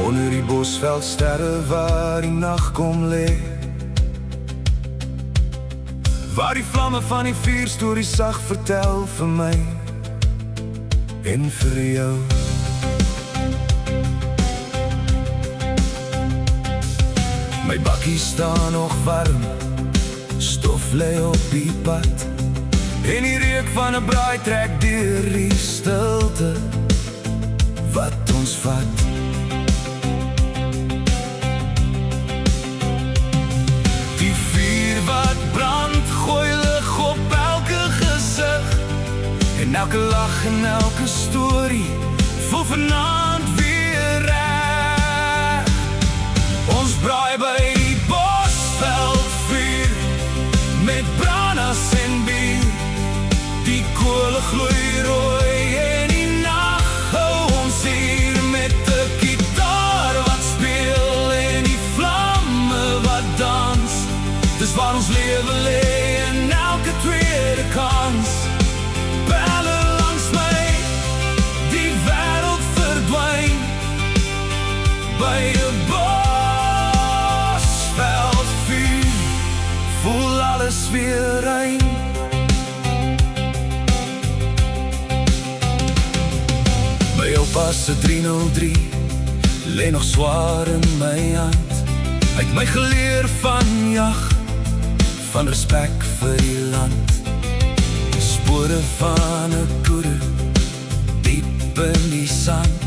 Onder die bosveld sterre waar die nacht kom lê, waar die vlamme van die vuur stories sag vertel vir my en vir jou. My bakkie staan nog warm, stof lê op die pad, en die reuk van 'n braai trek deur die stilte wat ons vat. Die vuur wat brand, gooi lig op elke gesig, en elke lach en elke storie voel vanaand weer reg. Ons braai by die bosveldvuur, met branas en bier. Die kole gloei rooi en die nag hou ons hier, met 'n gitaar wat speel en die vlamme wat dans. Dis waar ons lewe lê en elke tweede kans. Belle langs my, die wêreld verdwyn by 'n bosveldvuur, voel alles weer rein. My oupa se 303 lê nog swaar in my hand. Hy het my geleer van jag, van respek vir die land. Spore van 'n koeie diep in die sand,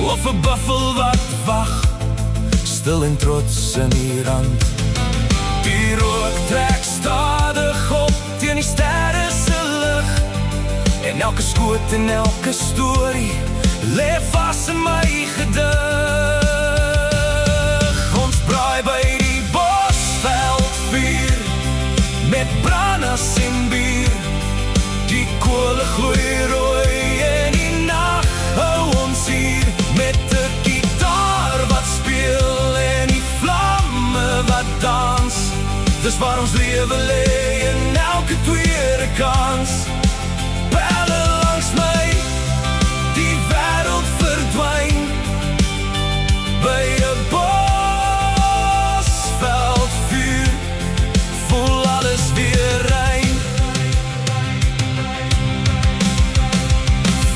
of 'n buffel wat wag, stil en trots in die rand. Die rook trek stadig op teen die sterre se lig, en elke skoot en elke storie lê vas in my gedig. Ons braai by die bosveldvuur, met branas en bier. Die kole gloei rooi en die nag hou ons hier, met 'n gitaar wat speel en die vlamme wat dans. Dis waar ons lewe lê en elke tweede kans. Belle langs my, die wêreld verdwyn by 'n bosveldvuur, voel alles weer rein.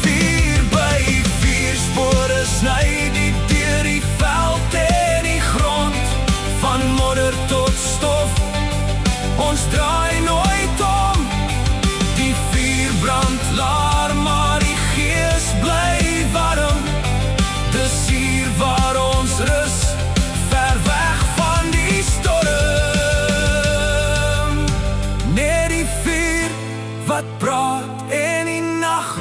Vuur by vuur, spore sny die deur die veld en die grond, van modder tot stof, ons draai nooit om. Die vuur brand laar, maar die gees bly warm. Dis hier waar ons rus, ver weg van die storm. Net die vuur wat praat en die nag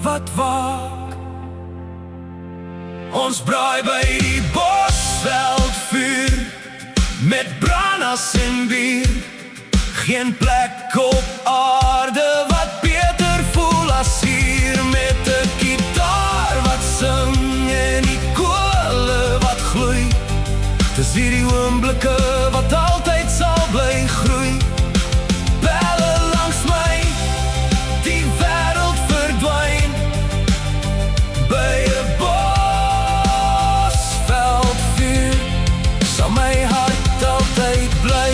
wat waak. Ons braai by die bosveldvuur, met branas en bier. Geen plek op aarde wat beter voel as hier, met 'n gitaar wat sing en die kole wat gloei. Dis hierdie oomblikke wat altyd sal bly groei. Belle langs my, die wêreld verdwyn by 'n bosveldvuur, sal my hart altyd bly.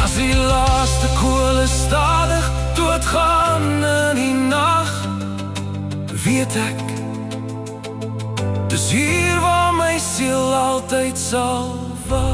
As die laaste kole stadig doodgaan in die nag, weet ek, dis hier waar my siel altyd sal waak.